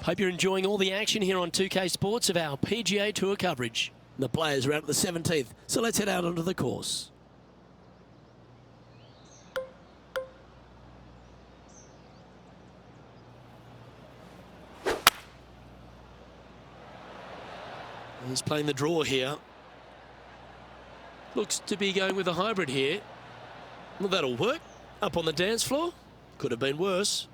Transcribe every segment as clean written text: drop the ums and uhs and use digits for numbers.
Hope you're enjoying all the action here on 2K Sports of our PGA Tour coverage. The players are out at the 17th, so let's head out onto the course. He's playing the draw here. Looks to be going with a hybrid here. Well, that'll work. Up on the dance floor. Could have been worse.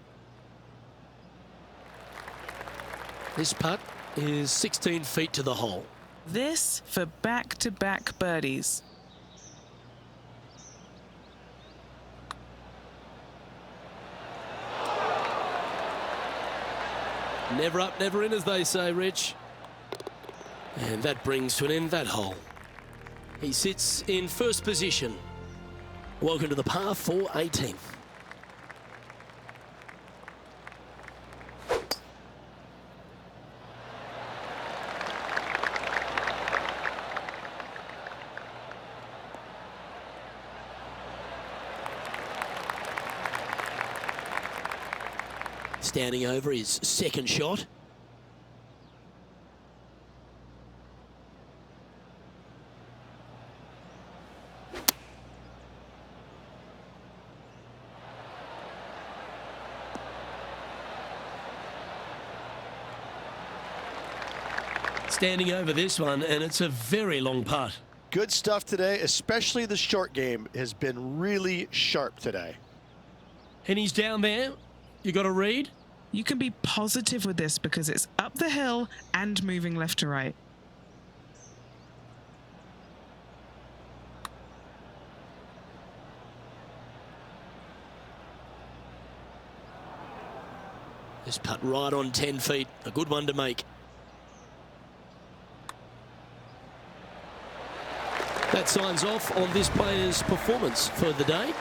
This putt is 16 feet to the hole. This for back-to-back birdies. Never up, never in, as they say, Rich. And that brings to an end that hole. He sits in first position. Welcome to the par 4 18th. Standing over his second shot. Standing over this one, and it's a very long putt. Good stuff today, especially the short game has been really sharp today. And he's down there. You got a read? You can be positive with this because it's up the hill and moving left to right. This putt right on 10 feet. A good one to make. That signs off on this player's performance for the day.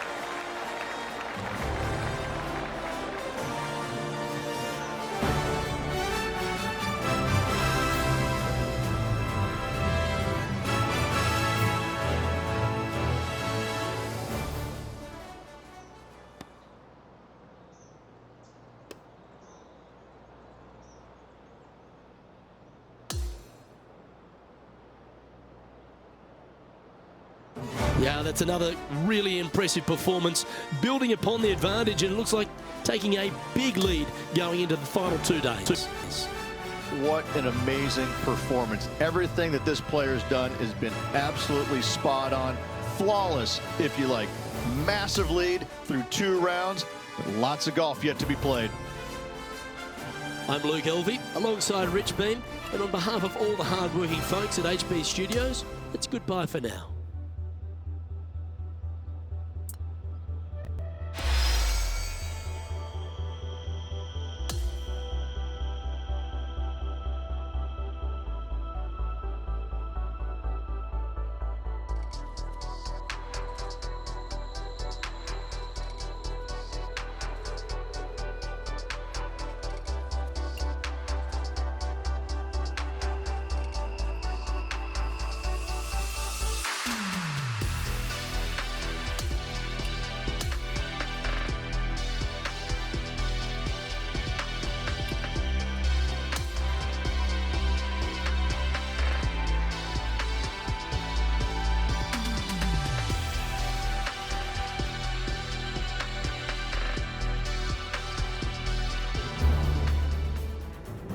Yeah, that's another really impressive performance, building upon the advantage, and it looks like taking a big lead going into the final 2 days. What an amazing performance. Everything that this player's done has been absolutely spot on, flawless, if you like. Massive lead through 2 rounds, but lots of golf yet to be played. I'm Luke Elvey, alongside Rich Beam, and on behalf of all the hard-working folks at HB Studios, it's goodbye for now.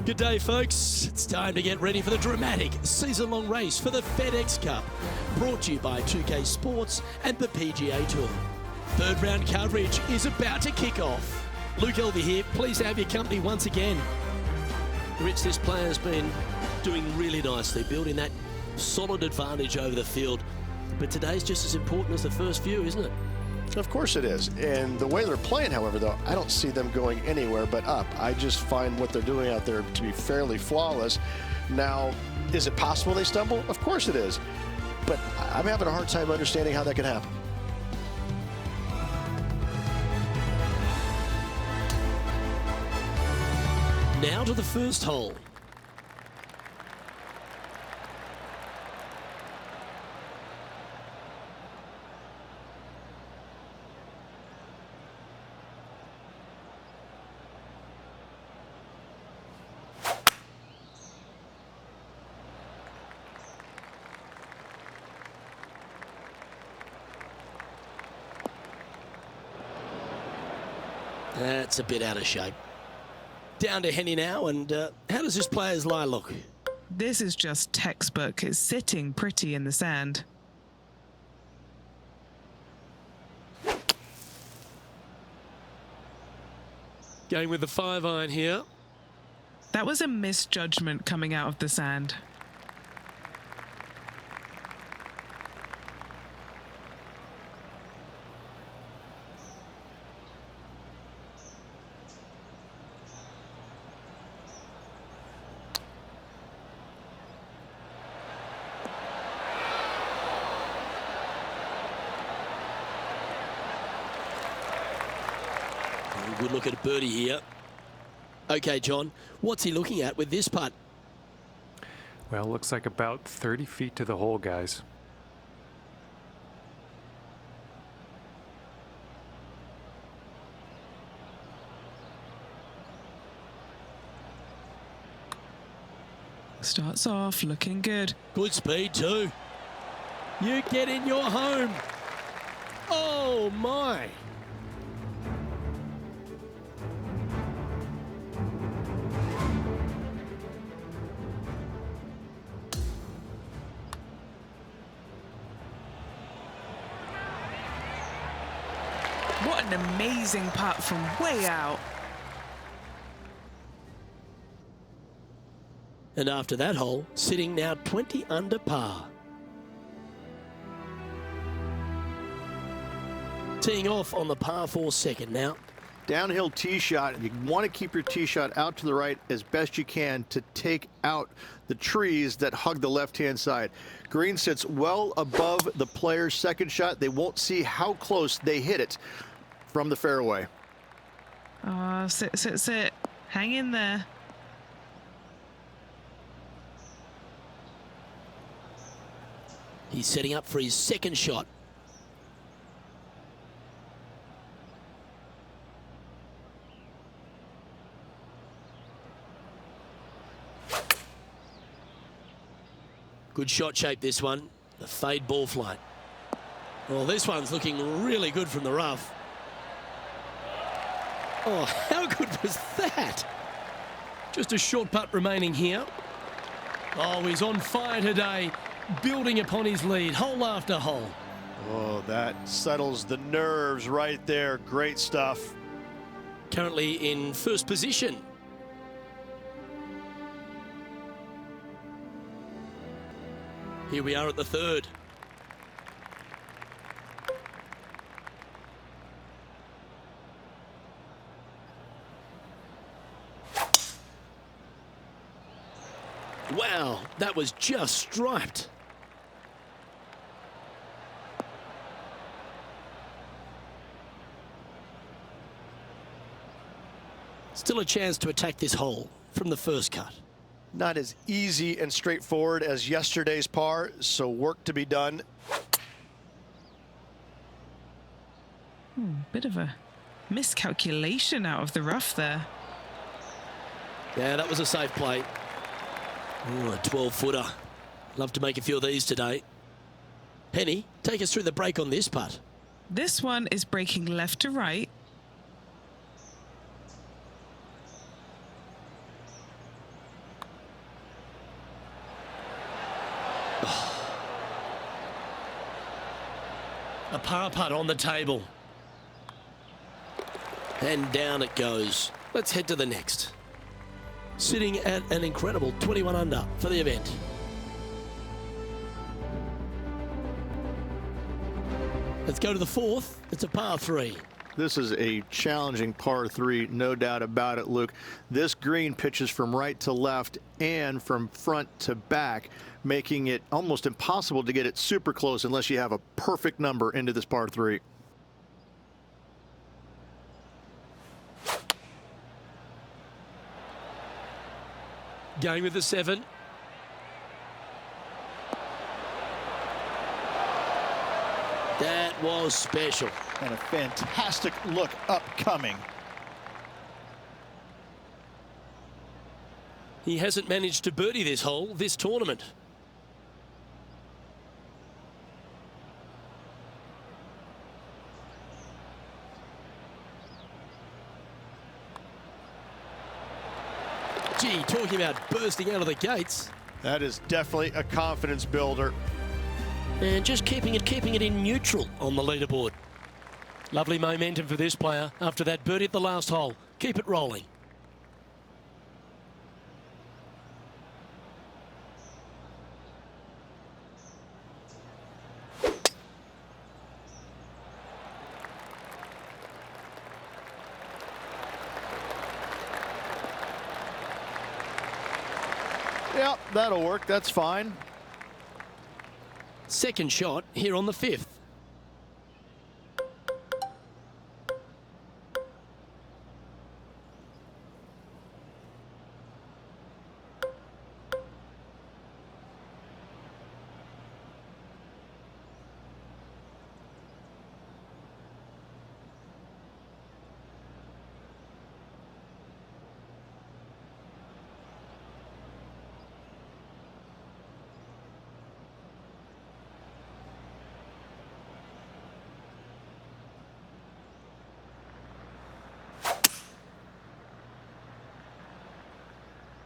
Good day, folks. It's time to get ready for the dramatic season-long race for the FedEx Cup, brought to you by 2K Sports and the PGA Tour. Third round coverage is about to kick off. Luke Elvey here, pleased to have your company once again. Rich, this player's been doing really nicely, building that solid advantage over the field. But today's just as important as the first few, isn't it? Of course it is. And the way they're playing, however, though, I don't see them going anywhere but up. I just find what they're doing out there to be fairly flawless. Now, is it possible they stumble? Of course it is. But I'm having a hard time understanding how that can happen. Now to the first hole. That's a bit out of shape. Down to Henny now, and how does this player's lie look? This is just textbook. It's sitting pretty in the sand. Going with the 5-iron here. That was a misjudgment coming out of the sand. Good look at a birdie here. Okay, John, what's he looking at with this putt? Well, looks like about 30 feet to the hole, guys. Starts off looking good. Good speed too. You get in your home. Oh my. What an amazing putt from way out. And after that hole, sitting now 20 under par. Teeing off on the par 4 second now. Downhill tee shot. You want to keep your tee shot out to the right as best you can to take out the trees that hug the left-hand side. Green sits well above the player's second shot. They won't see how close they hit it from the fairway. Sit. Hang in there. He's setting up for his second shot. Good shot shape, this one. The fade ball flight. Well, this one's looking really good from the rough. Oh, how good was that? Just a short putt remaining here. Oh, he's on fire today, building upon his lead, hole after hole. Oh, that settles the nerves right there. Great stuff. Currently in first position. Here we are at the third. Wow, that was just striped. Still a chance to attack this hole from the first cut. Not as easy and straightforward as yesterday's par, so work to be done. Bit of a miscalculation out of the rough there. Yeah, that was a safe play. Ooh, a 12-footer. Love to make a few of these today. Penny, take us through the break on this putt. This one is breaking left to right. A par putt on the table. And down it goes. Let's head to the next. Sitting at an incredible 21 under for the event. Let's go to the fourth. It's a par 3. This is a challenging par 3, no doubt about it, Luke. This green pitches from right to left and from front to back, making it almost impossible to get it super close unless you have a perfect number into this par 3. Going with the 7. That was special. And a fantastic look upcoming. He hasn't managed to birdie this hole this tournament. Gee, talking about bursting out of the gates. That is definitely a confidence builder. And just keeping it in neutral on the leaderboard. Lovely momentum for this player after that birdie at the last hole. Keep it rolling. Yep, that'll work. That's fine. Second shot here on the 5th.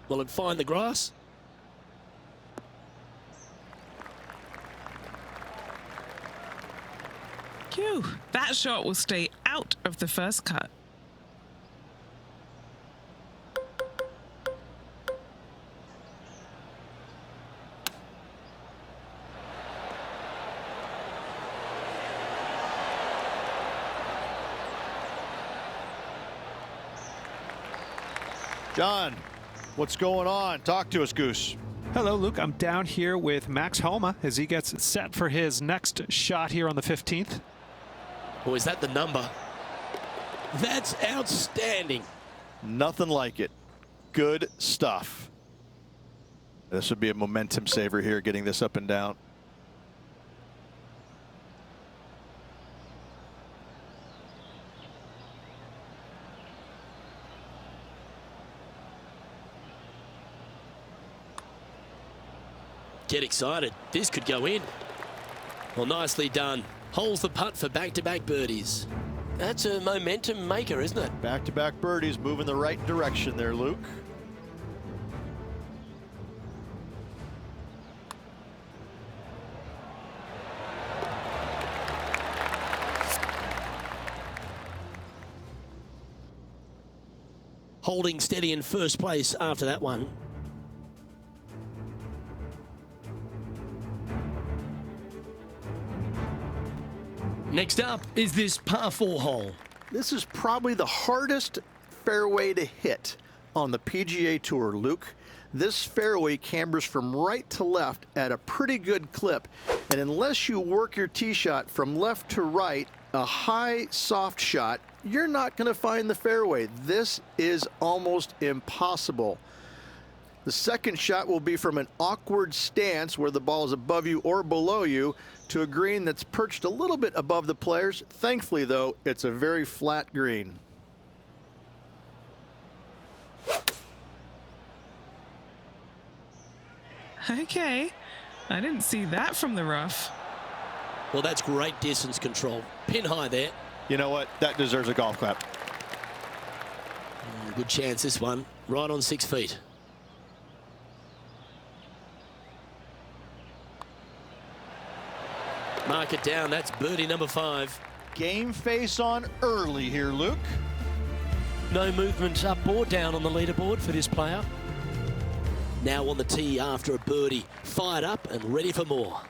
Will it find the grass? Phew, that shot will stay out of the first cut. John, what's going on? Talk to us, Goose. Hello, Luke. I'm down here with Max Homa as he gets set for his next shot here on the 15th. Or is that the number? That's outstanding. Nothing like it. Good stuff. This would be a momentum saver here, getting this up and down. Get excited. This could go in. Well, nicely done. Holds the putt for back-to-back birdies. That's a momentum maker, isn't it? Back-to-back birdies, moving the right direction there, Luke. Holding steady in first place after that one. Next up is this par 4 hole. This is probably the hardest fairway to hit on the PGA Tour, Luke. This fairway cambers from right to left at a pretty good clip, and unless you work your tee shot from left to right, a high soft shot, you're not going to find the fairway. This is almost impossible. The second shot will be from an awkward stance where the ball is above you or below you to a green that's perched a little bit above the players. Thankfully, though, it's a very flat green. Okay, I didn't see that from the rough. Well, that's great distance control. Pin high there. You know what? That deserves a golf clap. Good chance this one. Right on 6 feet. Mark it down. That's birdie number 5. Game face on early here, Luke. No movement up or down on the leaderboard for this player. Now on the tee after a birdie. Fired up and ready for more.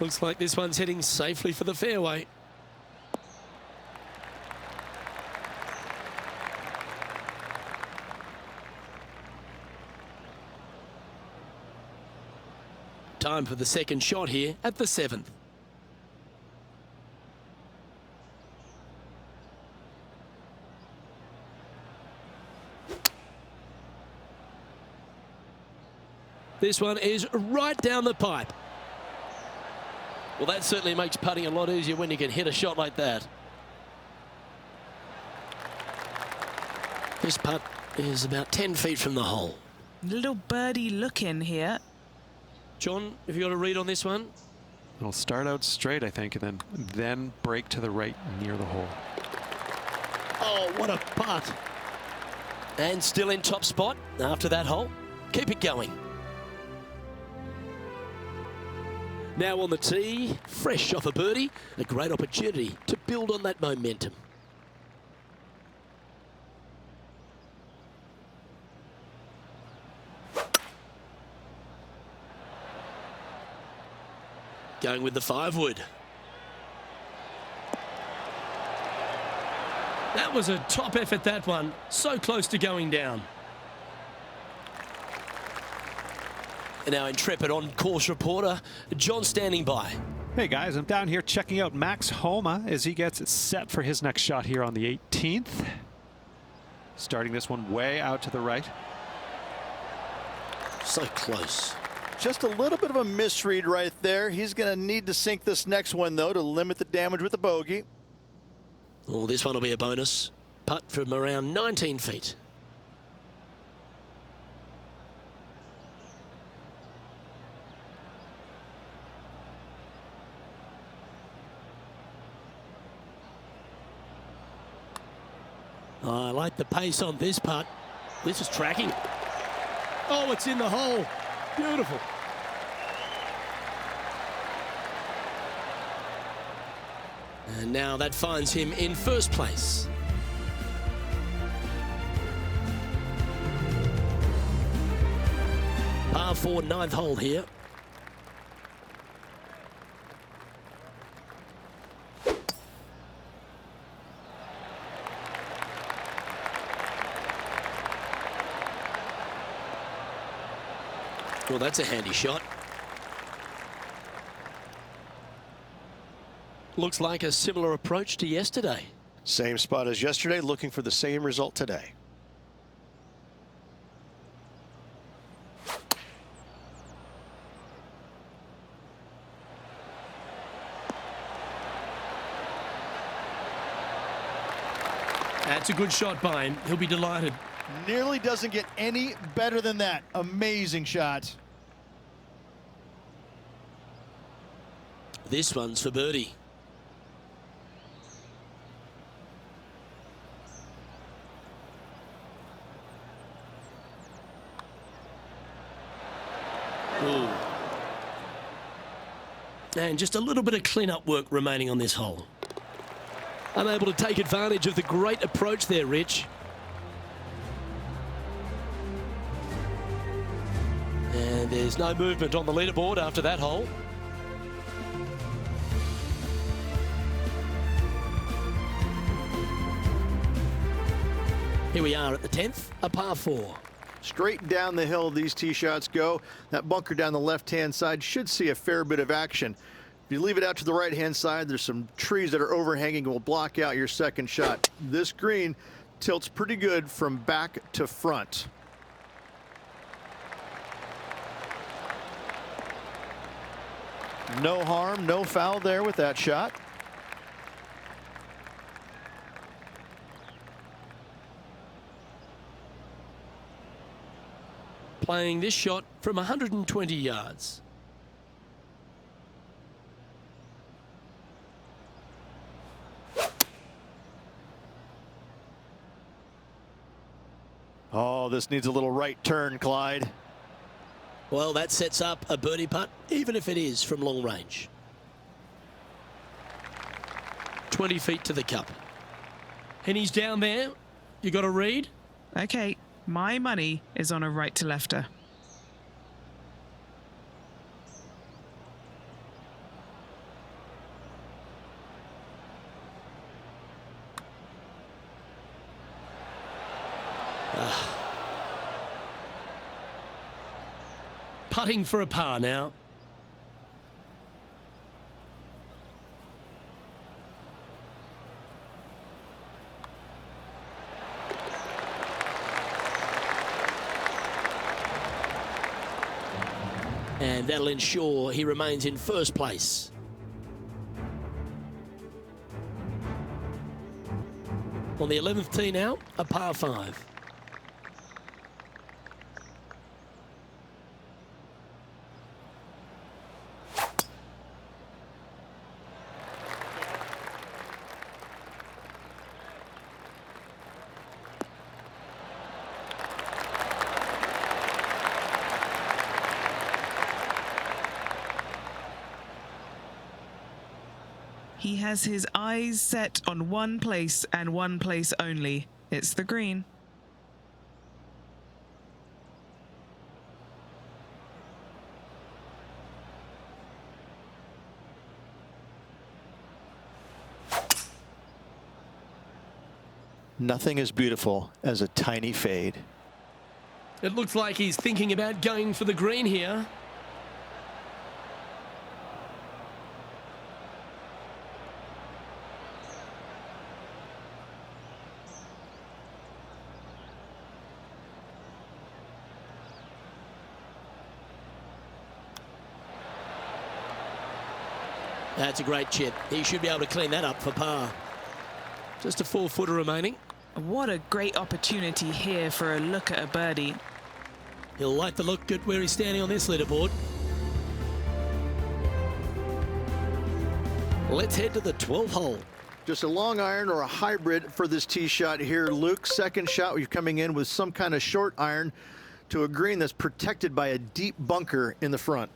Looks like this one's heading safely for the fairway. Time for the second shot here at the 7th. This one is right down the pipe. Well, that certainly makes putting a lot easier when you can hit a shot like that. This putt is about 10 feet from the hole. Little birdie look in here. John, have you got a read on this one? It'll start out straight, I think, and then break to the right near the hole. Oh, what a putt. And still in top spot after that hole. Keep it going. Now on the tee, fresh off a birdie, a great opportunity to build on that momentum. Going with the 5-wood. That was a top effort, that one. So close to going down. And our intrepid on-course reporter, John, standing by. Hey guys, I'm down here checking out Max Homa as he gets set for his next shot here on the 18th. Starting this one way out to the right. So close. Just a little bit of a misread right there. He's going to need to sink this next one, though, to limit the damage with the bogey. Oh, this one will be a bonus. Putt from around 19 feet. I like the pace on this putt. This is tracking. Oh, it's in the hole. Beautiful. And now that finds him in first place. Par 4, 9th hole here. Well, that's a handy shot. Looks like a similar approach to yesterday. Same spot as yesterday, looking for the same result today. That's a good shot by him. He'll be delighted. Nearly doesn't get any better than that. Amazing shot. This one's for birdie. Ooh. And just a little bit of clean-up work remaining on this hole. Unable to take advantage of the great approach there, Rich. And there's no movement on the leaderboard after that hole. Here we are at the 10th, a par 4. Straight down the hill these tee shots go. That bunker down the left-hand side should see a fair bit of action. If you leave it out to the right-hand side, there's some trees that are overhanging and will block out your second shot. This green tilts pretty good from back to front. No harm, no foul there with that shot. Playing this shot from 120 yards. Oh, this needs a little right turn, Clyde. Well, that sets up a birdie putt, even if it is from long range. 20 feet to the cup. Henny's down there. You got a read? Okay, my money is on a right to lefter. Putting for a par now. And that'll ensure he remains in first place. On the 11th tee now, a par 5. He has his eyes set on one place and one place only. It's the green. Nothing as beautiful as a tiny fade. It looks like he's thinking about going for the green here. That's a great chip. He should be able to clean that up for par. Just a 4-footer remaining. What a great opportunity here for a look at a birdie. He'll like the look at where he's standing on this leaderboard. Let's head to the 12th hole. Just a long iron or a hybrid for this tee shot here, Luke. Second shot, you're coming in with some kind of short iron to a green that's protected by a deep bunker in the front.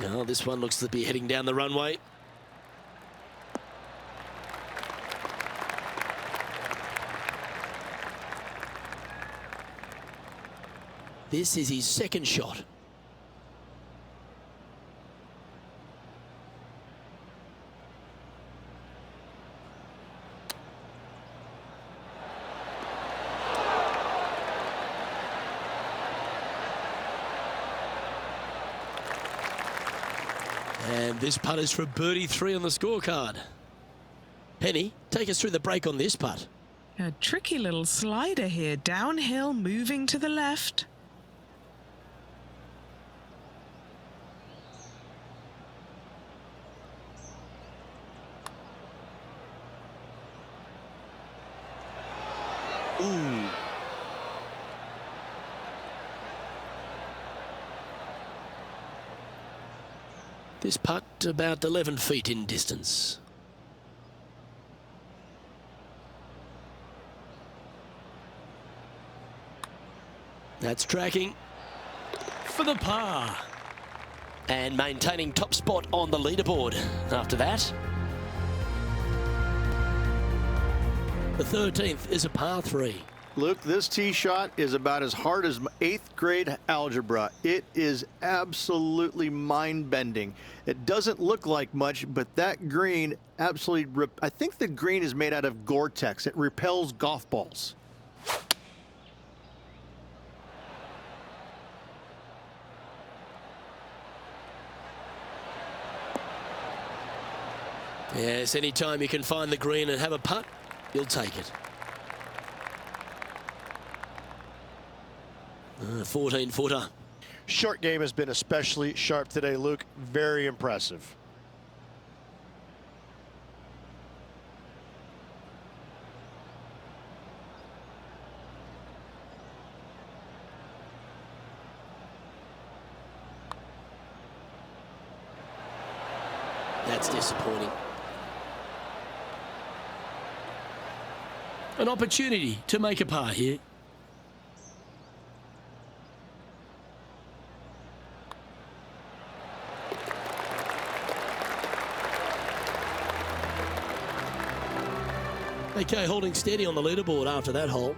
Oh, this one looks to be heading down the runway. This is his second shot. And this putt is for birdie 3 on the scorecard. Penny, take us through the break on this putt. A tricky little slider here, downhill, moving to the left. Ooh. This putt about 11 feet in distance. That's tracking for the par. And maintaining top spot on the leaderboard after that. The 13th is a par 3. Luke, this tee shot is about as hard as 8th grade algebra. It is absolutely mind-bending. It doesn't look like much, but that green absolutely, I think the green is made out of Gore-Tex. It repels golf balls. Yes, anytime you can find the green and have a putt, you'll take it. 14-footer. Short game has been especially sharp today, Luke. Very impressive. That's disappointing. An opportunity to make a par here. Okay, holding steady on the leaderboard after that hole.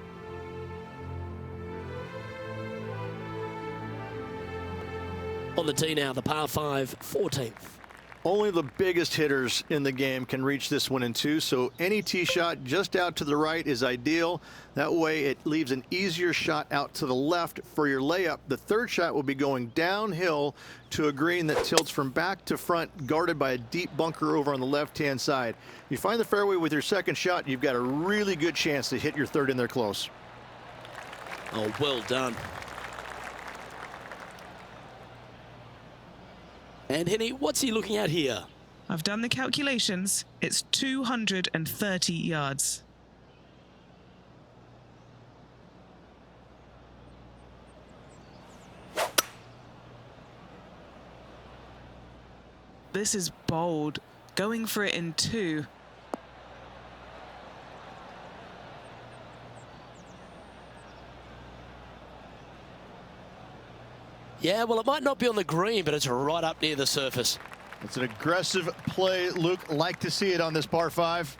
On the tee now, the par 5, 14th. Only the biggest hitters in the game can reach this one in 2, so any tee shot just out to the right is ideal. That way it leaves an easier shot out to the left for your layup. The third shot will be going downhill to a green that tilts from back to front, guarded by a deep bunker over on the left-hand side. If you find the fairway with your second shot, you've got a really good chance to hit your third in there close. Oh, well done. And Henny, what's he looking at here? I've done the calculations. It's 230 yards. This is bold. Going for it in 2. Yeah, well, it might not be on the green, but it's right up near the surface. It's an aggressive play, Luke. Like to see it on this par 5.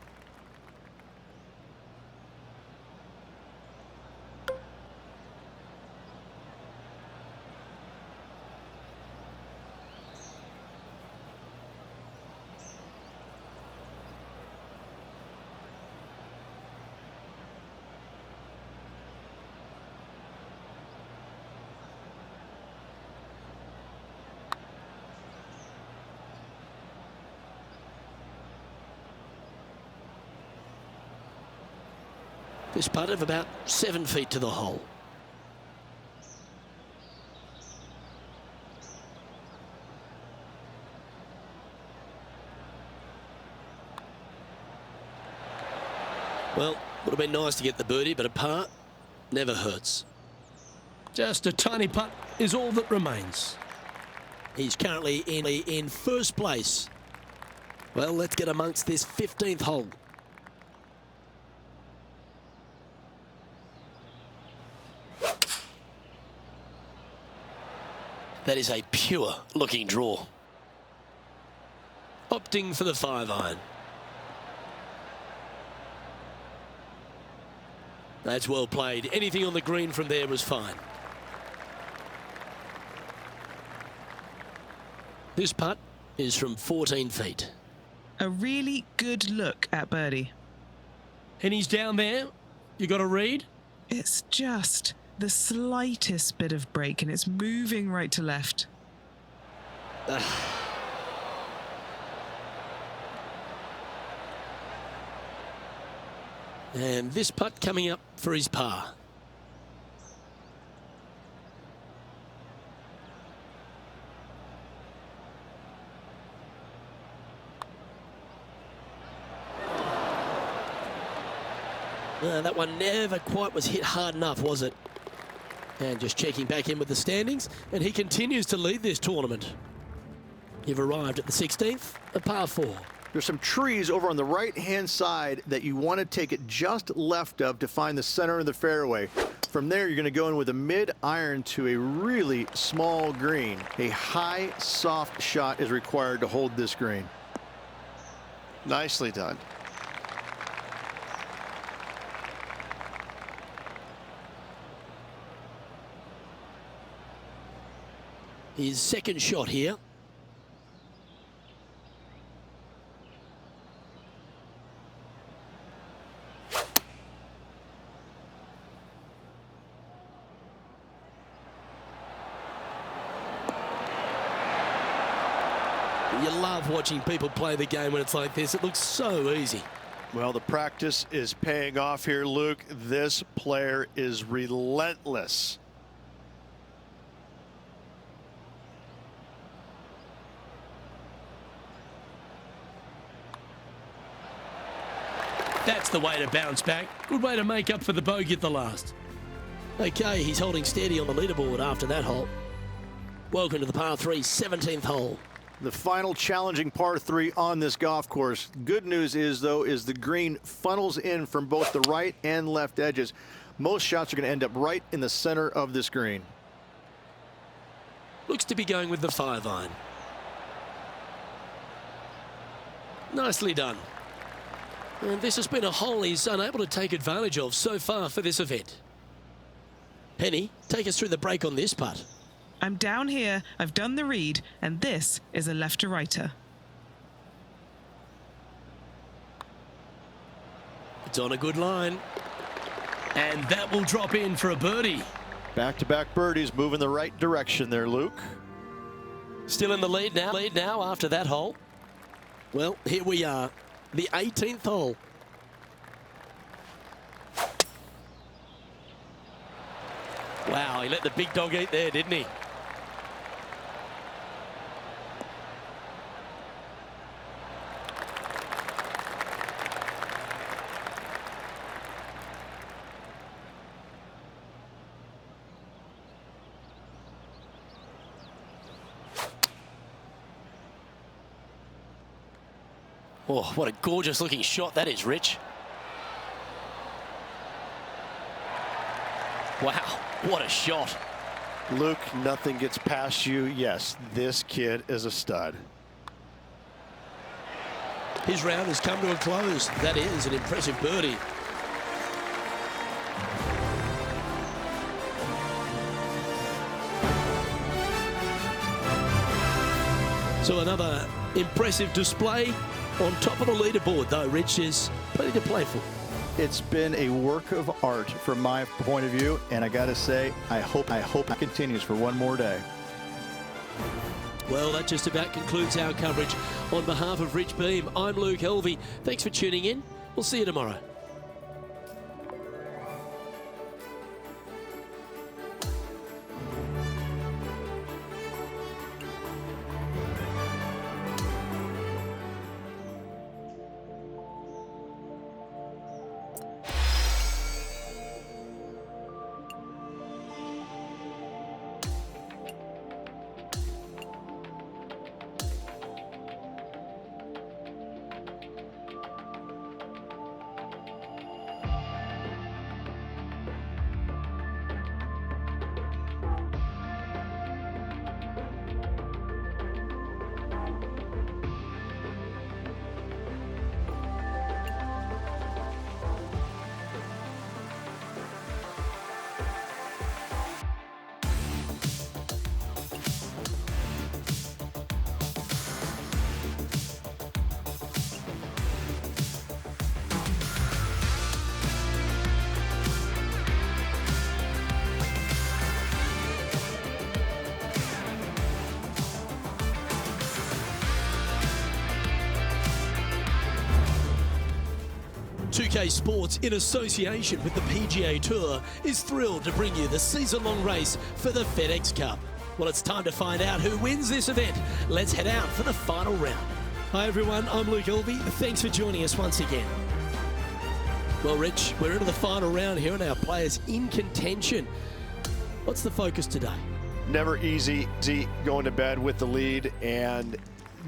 This putt of about 7 feet to the hole. Well, would have been nice to get the birdie, but a par never hurts. Just a tiny putt is all that remains. He's currently in first place. Well, let's get amongst this 15th hole. That is a pure looking draw. Opting for the 5-iron. That's well played. Anything on the green from there was fine. This putt is from 14 feet. A really good look at birdie. And he's down there. You got a read? It's just the slightest bit of break and it's moving right to left. And this putt coming up for his par. That one never quite was hit hard enough, was it? And just checking back in with the standings, and he continues to lead this tournament. You've arrived at the 16th, a par 4. There's some trees over on the right-hand side that you want to take it just left of to find the center of the fairway. From there, you're going to go in with a mid-iron to a really small green. A high, soft shot is required to hold this green. Nicely done. His second shot here. You love watching people play the game when it's like this. It looks so easy. Well, the practice is paying off here, Luke. This player is relentless. That's the way to bounce back. Good way to make up for the bogey at the last. Okay, he's holding steady on the leaderboard after that hole. Welcome to the par 3, 17th hole. The final challenging par 3 on this golf course. Good news is, though, is the green funnels in from both the right and left edges. Most shots are going to end up right in the center of this green. Looks to be going with the 5-iron. Nicely done. And this has been a hole he's unable to take advantage of so far for this event. Penny, take us through the break on this putt. I'm down here, I've done the read, and this is a left to righter. It's on a good line. And that will drop in for a birdie. Back-to-back birdies moving the right direction there, Luke. Still in the lead now after that hole. Well, here we are. The 18th hole. Wow, he let the big dog eat there, didn't he? Oh, what a gorgeous looking shot that is, Rich. Wow, what a shot. Luke, nothing gets past you. Yes, this kid is a stud. His round has come to a close. That is an impressive birdie. So another impressive display. On top of the leaderboard, though, Rich, is plenty to play for. It's been a work of art from my point of view, and I got to say, I hope it continues for one more day. Well, that just about concludes our coverage. On behalf of Rich Beam, I'm Luke Helvey. Thanks for tuning in. We'll see you tomorrow. UK Sports, in association with the PGA Tour, is thrilled to bring you the season-long race for the FedEx Cup. Well, it's time to find out who wins this event. Let's head out for the final round. Hi everyone, I'm Luke Helvey. Thanks for joining us once again. Well, Rich, we're into the final round here and our players in contention. What's the focus today? Never easy going to bed with the lead, and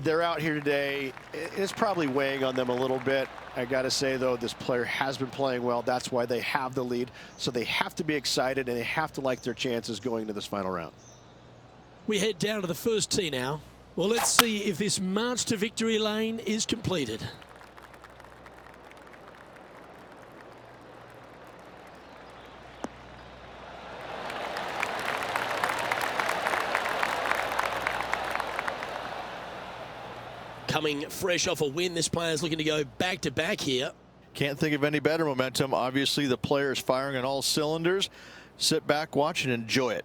they're out here today. It's probably weighing on them a little bit. I got to say, though, this player has been playing well. That's why they have the lead. So they have to be excited, and they have to like their chances going into this final round. We head down to the first tee now. Well, let's see if this march to victory lane is completed. Coming fresh off a win, this player's looking to go back-to-back here. Can't think of any better momentum. Obviously, the player is firing on all cylinders. Sit back, watch, and enjoy it.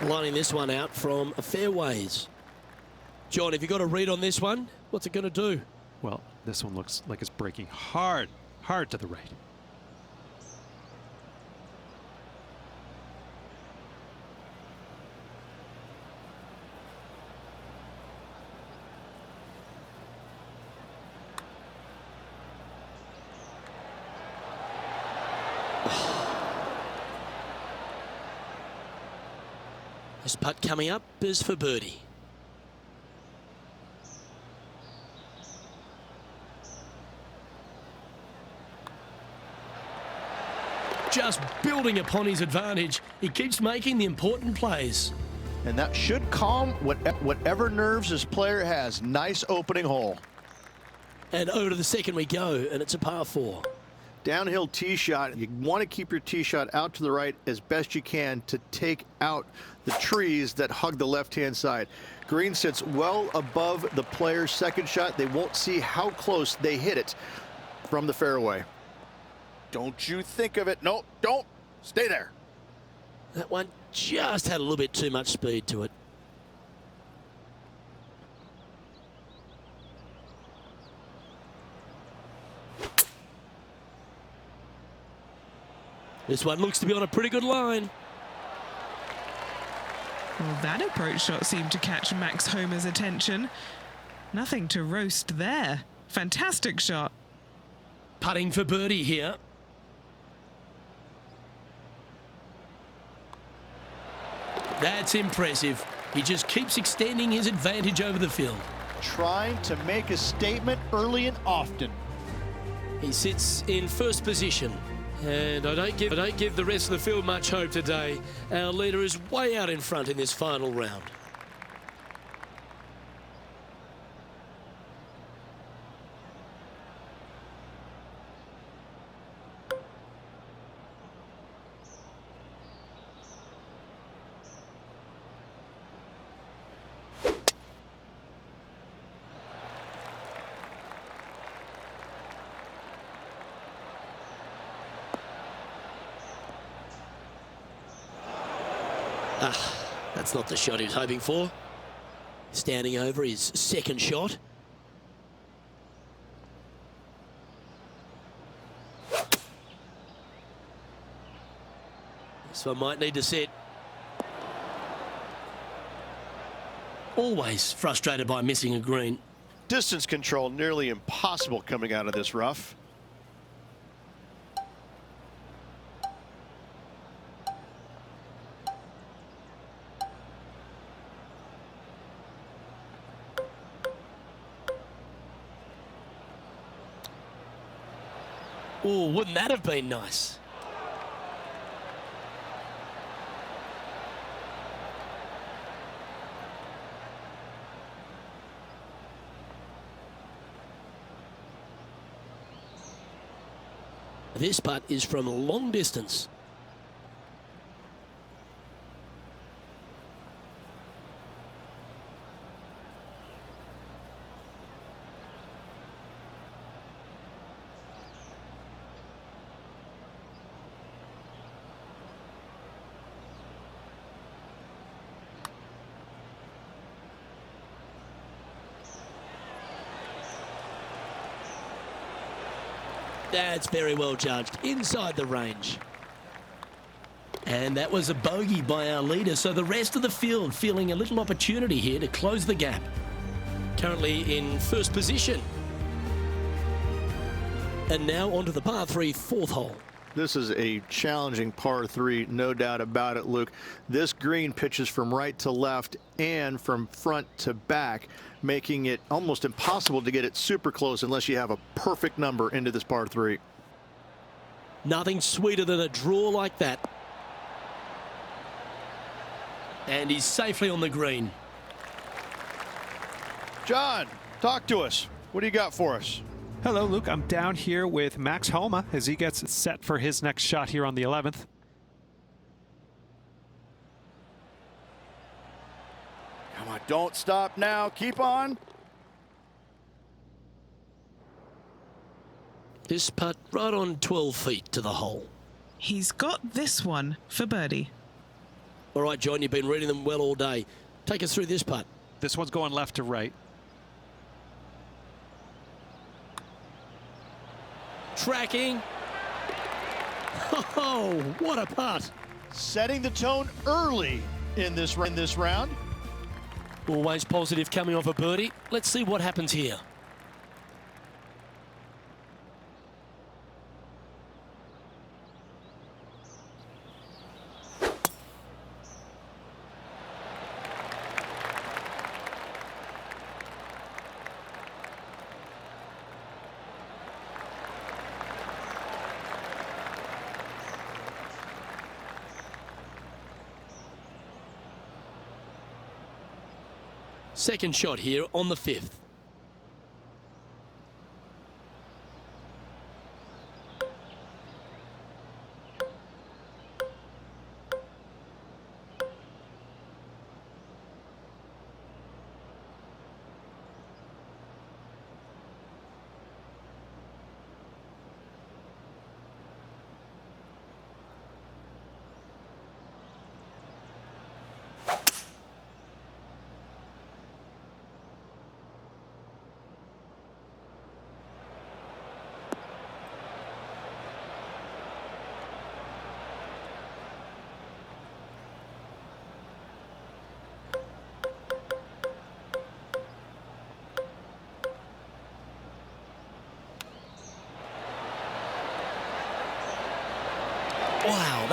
Lining this one out from fairways. John, have you got a read on this one? What's it going to do? Well, this one looks like it's breaking hard to the right. This putt coming up is for birdie. Just building upon his advantage. He keeps making the important plays. And that should calm whatever nerves this player has. Nice opening hole. And over to the second we go, and it's a par 4. Downhill tee shot. You want to keep your tee shot out to the right as best you can to take out the trees that hug the left-hand side. Green sits well above the player's second shot. They won't see how close they hit it from the fairway. Don't you think of it. No, don't. Stay there. That one just had a little bit too much speed to it. This one looks to be on a pretty good line. Well, that approach shot seemed to catch Max Homa's attention. Nothing to roast there. Fantastic shot. Putting for birdie here. That's impressive. He just keeps extending his advantage over the field. Trying to make a statement early and often. He sits in first position. And I don't give the rest of the field much hope today. Our leader is way out in front in this final round. That's not the shot he was hoping for. Standing over his second shot. This one might need to sit. Always frustrated by missing a green. Distance control nearly impossible coming out of this rough. Oh, wouldn't that have been nice? This putt is from a long distance. That's very well judged, inside the range. And that was a bogey by our leader, so the rest of the field feeling a little opportunity here to close the gap. Currently in first position. And now onto the par 3 fourth hole. This is a challenging par 3, no doubt about it, Luke. This green pitches from right to left and from front to back, making it almost impossible to get it super close unless you have a perfect number into this par 3. Nothing sweeter than a draw like that. And he's safely on the green. John, talk to us. What do you got for us? Hello, Luke. I'm down here with Max Homa as he gets set for his next shot here on the 11th. Come on, don't stop now. Keep on. This putt right on 12 feet to the hole. He's got this one for birdie. All right, John, you've been reading them well all day. Take us through this putt. This one's going left to right. Tracking. Oh, what a putt. Setting the tone early in this round. Always positive coming off a birdie. Let's see what happens here. Second shot here on the 5th.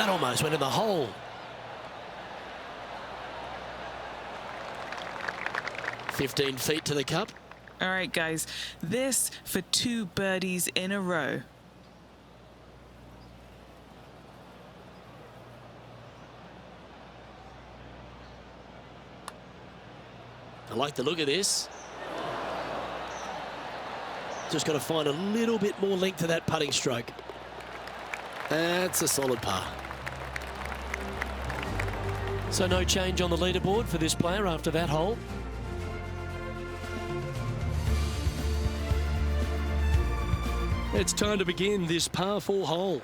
That almost went in the hole. "15 feet to the cup." All right, guys, this for 2 birdies in a row. I like the look of this. Just got to find a little bit more length to that putting stroke. That's a solid par. So no change on the leaderboard for this player after that hole. It's time to begin this par 4 hole.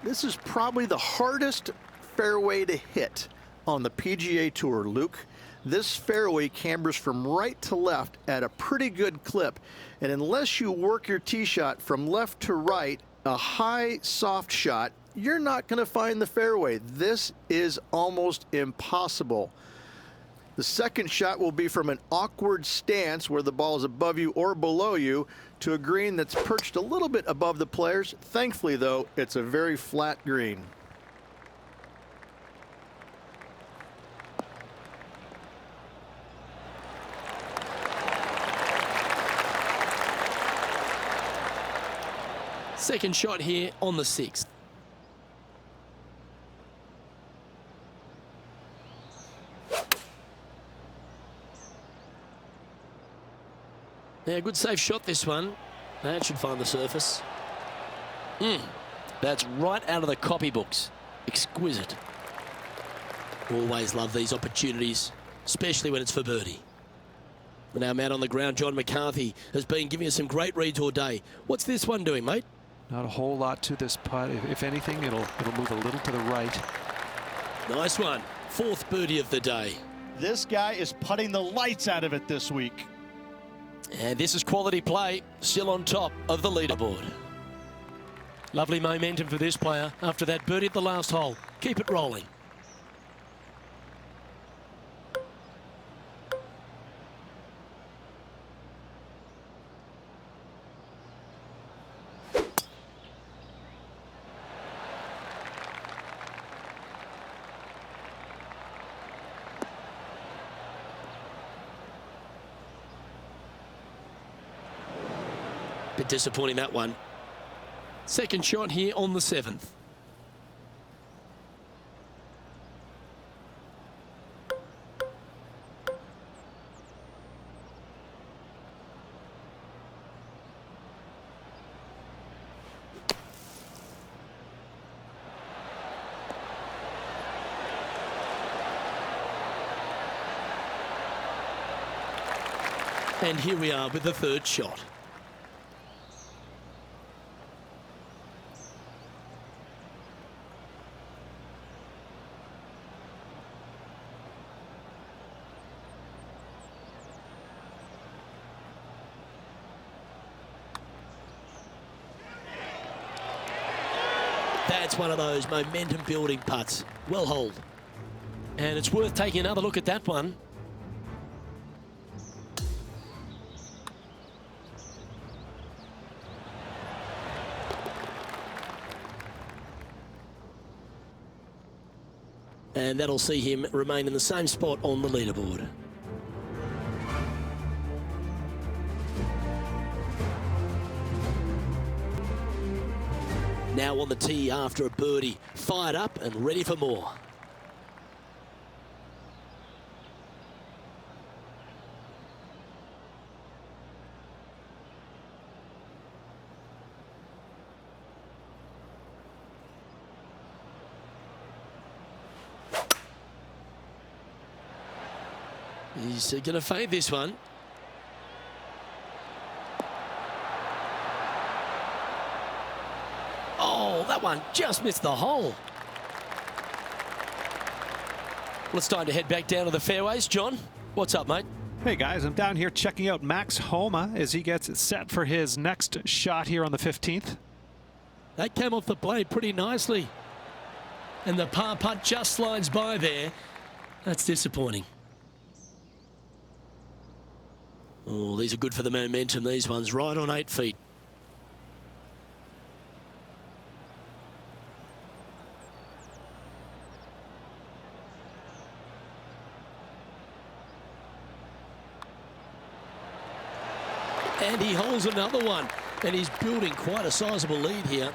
This is probably the hardest fairway to hit on the PGA Tour, Luke. This fairway cambers from right to left at a pretty good clip, and unless you work your tee shot from left to right, a high soft shot, you're not going to find the fairway. This is almost impossible. The second shot will be from an awkward stance where the ball is above you or below you to a green that's perched a little bit above the players. Thankfully, though, it's a very flat green. Second shot here on the 6th. Yeah, good safe shot this one. That should find the surface. That's right out of the copybooks. Exquisite. Always love these opportunities, especially when it's for birdie. Now out on the ground, John McCarthy has been giving us some great reads all day. What's this one doing, mate? Not a whole lot to this putt. If anything, it'll move a little to the right. Nice one. 4th birdie of the day. This guy is putting the lights out of it this week. And this is quality play, still on top of the leaderboard. Lovely momentum for this player after that birdie at the last hole. Keep it rolling. Bit disappointing, that one. Second shot here on the 7th. And here we are with the 3rd shot. That's one of those momentum building putts. Well holed. And it's worth taking another look at that one. And that'll see him remain in the same spot on the leaderboard. Now on the tee after a birdie, fired up and ready for more. He's going to fade this one. Oh, that one just missed the hole. Well, it's time to head back down to the fairways. John, what's up, mate? Hey guys, I'm down here checking out Max Homa as he gets set for his next shot here on the 15th. That came off the blade pretty nicely. And the par putt just slides by there. That's disappointing. Oh, these are good for the momentum, these ones, right on 8 feet. And he holds another one. And he's building quite a sizable lead here.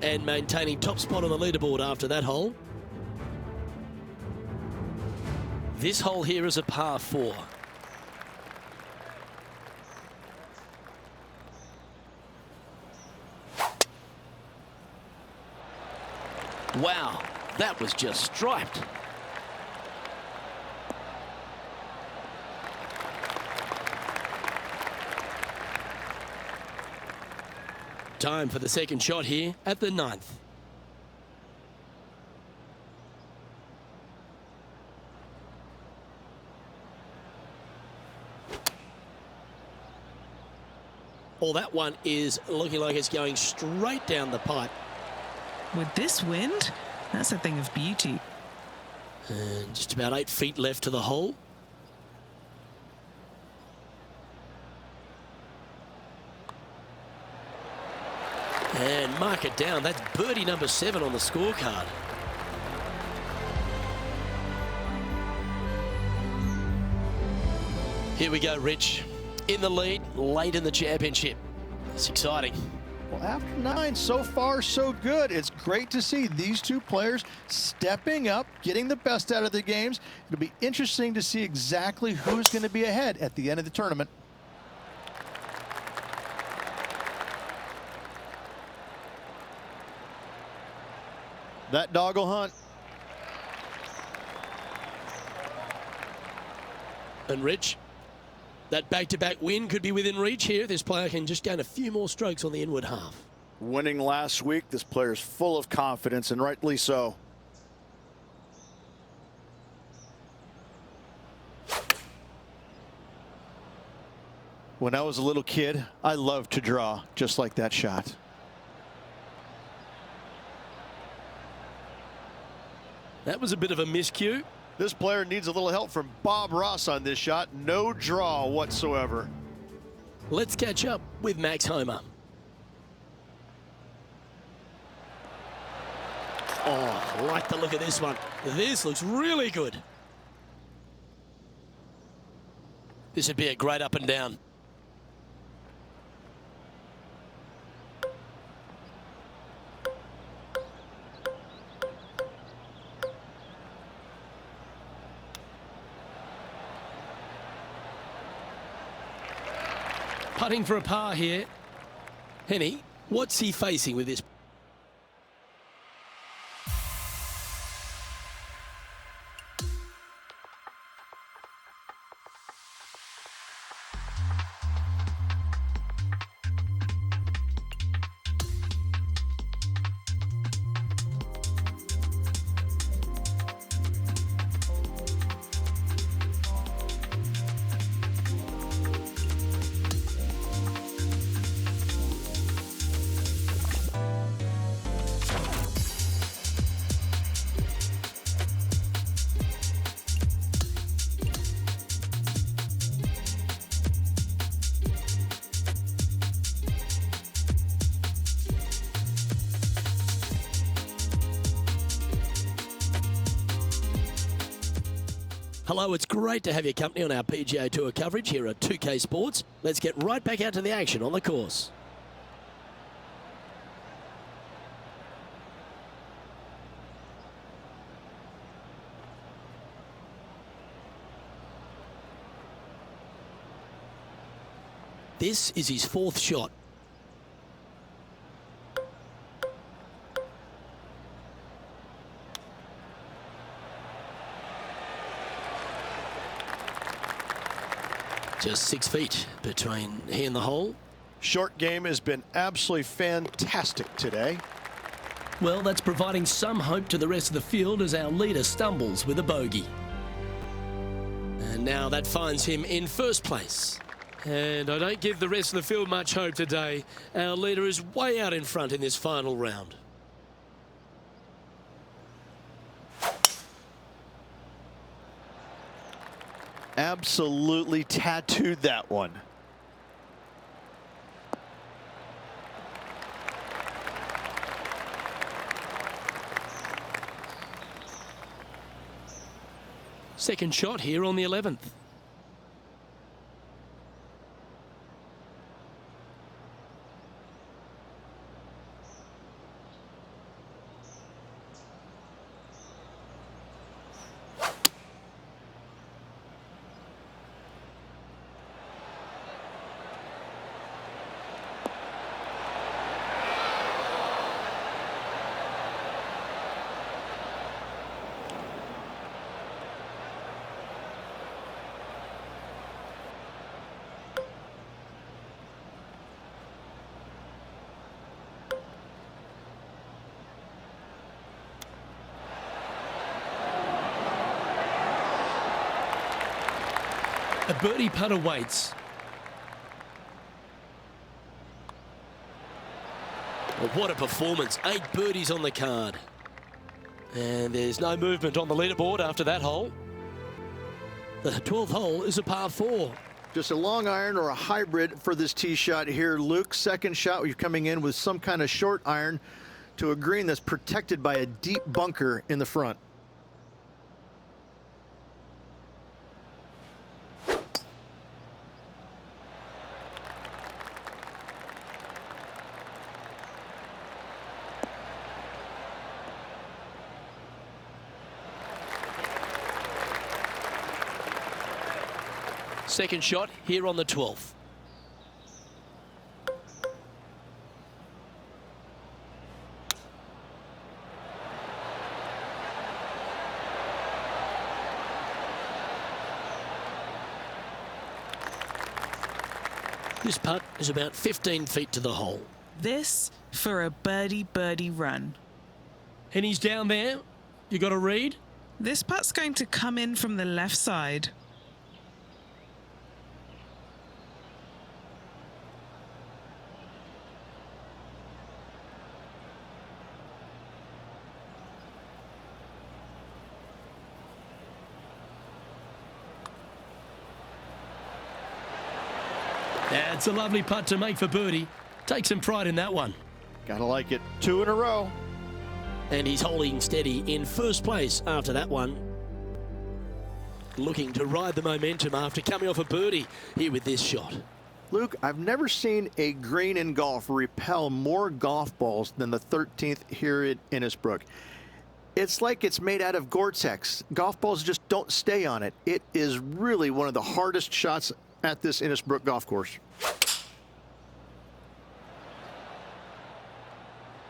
And maintaining top spot on the leaderboard after that hole. This hole here is a par 4. Wow, that was just striped. Time for the second shot here at the 9th. Well, that one is looking like it's going straight down the pipe. With this wind, that's a thing of beauty. And just about 8 feet left to the hole. And mark it down. That's birdie number 7 on the scorecard. Here we go, Rich. In the lead, late in the championship. It's exciting. Well, after 9, so far so good. It's great to see these two players stepping up, getting the best out of their games. It'll be interesting to see exactly who's going to be ahead at the end of the tournament. That dog will hunt. And Rich, that back-to-back win could be within reach here if this player can just gain a few more strokes on the inward half. Winning last week, this player's full of confidence, and rightly so. When I was a little kid, I loved to draw just like that shot. That was a bit of a miscue. This player needs a little help from Bob Ross on this shot. No draw whatsoever. Let's catch up with Max Homa. Oh, I like the look of this one. This looks really good. This would be a great up and down. Putting for a par here. Henny, what's he facing with this? Hello, it's great to have your company on our PGA Tour coverage here at 2K Sports. Let's get right back out to the action on the course. This is his 4th shot. Just 6 feet between he and the hole. Short game has been absolutely fantastic today. Well, that's providing some hope to the rest of the field as our leader stumbles with a bogey. And now that finds him in 1st place. And I don't give the rest of the field much hope today. Our leader is way out in front in this final round. Absolutely tattooed that one. Second shot here on the 11th. A birdie putt awaits. Well, what a performance. 8 birdies on the card. And there's no movement on the leaderboard after that hole. The 12th hole is a par 4. Just a long iron or a hybrid for this tee shot here, Luke. Second shot, you're coming in with some kind of short iron to a green that's protected by a deep bunker in the front. Second shot here on the 12th. This putt is about 15 feet to the hole. This for a birdie run. And he's down there. You got a read? This putt's going to come in from the left side. That's a lovely putt to make for birdie. Take some pride in that one. Gotta like it. 2 in a row. And he's holding steady in first place after that one. Looking to ride the momentum after coming off a birdie here with this shot. Luke, I've never seen a green in golf repel more golf balls than the 13th here at Innisbrook. It's like it's made out of Gore-Tex. Golf balls just don't stay on it. It is really one of the hardest shots at this Innisbrook golf course.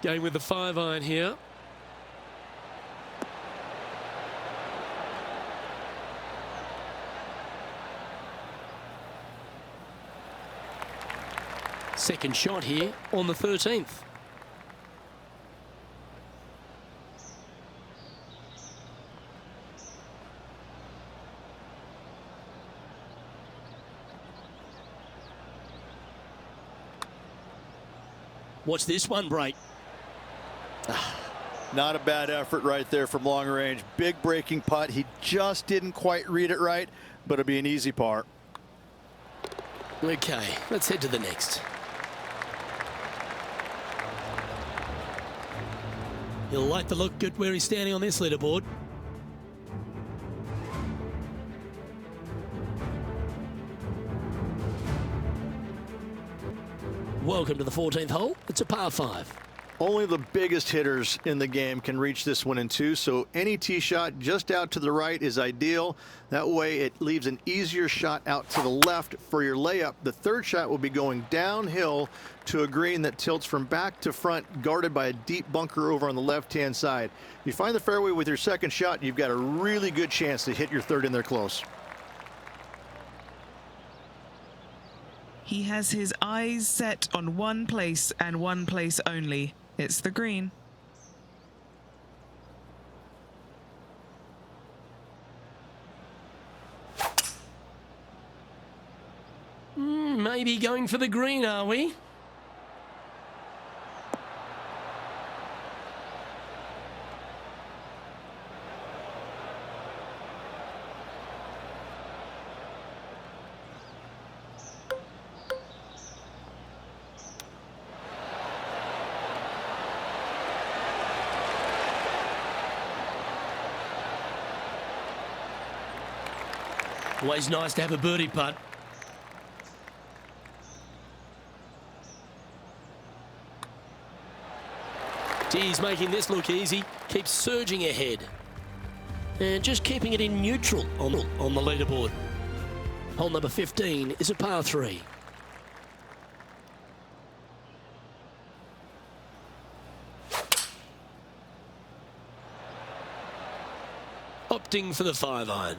Going with the 5-iron here. Second shot here on the 13th. Watch this one break. Not a bad effort right there from long range. Big breaking putt. He just didn't quite read it right, but it'll be an easy par. Okay, let's head to the next. He'll like the look good where he's standing on this leaderboard. Welcome to the 14th hole. It's a par 5. Only the biggest hitters in the game can reach this one in 2, so any tee shot just out to the right is ideal. That way it leaves an easier shot out to the left for your layup. The third shot will be going downhill to a green that tilts from back to front, guarded by a deep bunker over on the left-hand side. If you find the fairway with your second shot, you've got a really good chance to hit your third in there close. He has his eyes set on one place and one place only. It's the green. Maybe going for the green, are we? Always nice to have a birdie putt. He's making this look easy. Keeps surging ahead. And just keeping it in neutral on the leaderboard. Hole number 15 is a par 3. Opting for the 5-iron.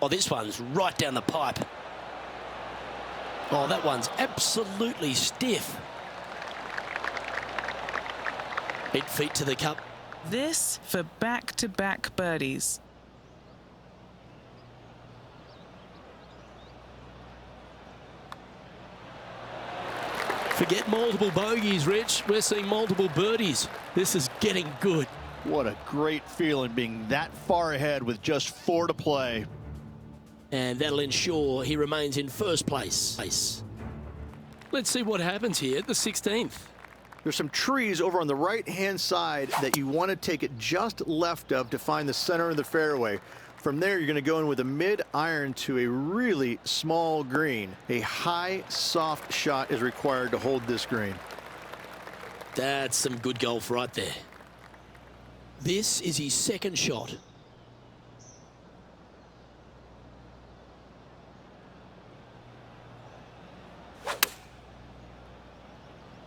Oh, this one's right down the pipe. Oh, that one's absolutely stiff. 8 feet to the cup. This for back-to-back birdies. Forget multiple bogeys, Rich. We're seeing multiple birdies. This is getting good. What a great feeling being that far ahead with just 4 to play. And that'll ensure he remains in first place. Let's see what happens here at the 16th. There's some trees over on the right-hand side that you want to take it just left of to find the center of the fairway. From there, you're going to go in with a mid-iron to a really small green. A high, soft shot is required to hold this green. That's some good golf right there. This is his second shot.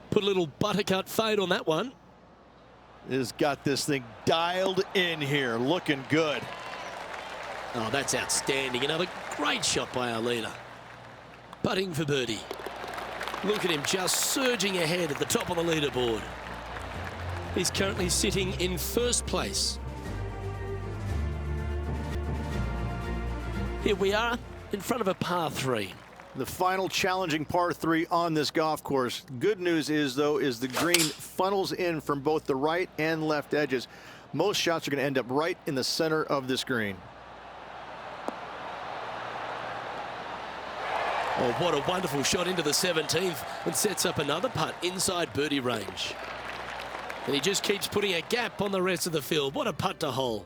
Put a little buttercut fade on that one. Has got this thing dialed in here, looking good. Oh, that's outstanding. Another great shot by our leader. Putting for birdie. Look at him just surging ahead at the top of the leaderboard. He's currently sitting in first place. Here we are in front of a par 3. The final challenging par 3 on this golf course. Good news is, though, is the green funnels in from both the right and left edges. Most shots are going to end up right in the center of this green. Oh, what a wonderful shot into the 17th and sets up another putt inside birdie range. And he just keeps putting a gap on the rest of the field. What a putt to hole.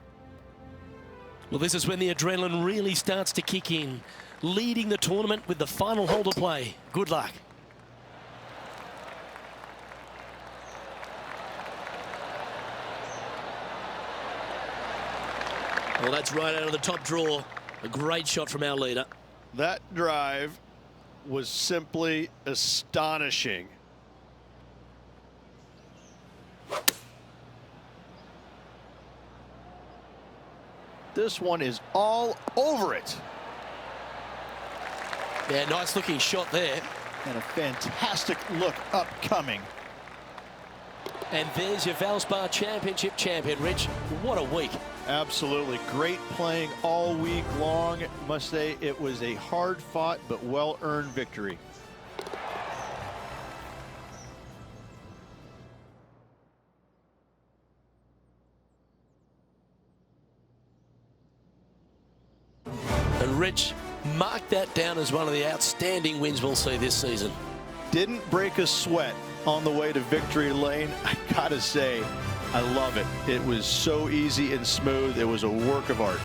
Well, this is when the adrenaline really starts to kick in. Leading the tournament with the final hole to play. Good luck. Well, that's right out of the top draw. A great shot from our leader. That drive was simply astonishing. This one is all over it. Yeah, nice looking shot there. And a fantastic look upcoming. And there's your Valspar Championship champion, Rich. What a week. Absolutely. Great playing all week long. Must say it was a hard-fought but well-earned victory. And Rich, mark that down as one of the outstanding wins we'll see this season. Didn't break a sweat on the way to victory lane. I gotta say, I love it. It was so easy and smooth. It was a work of art.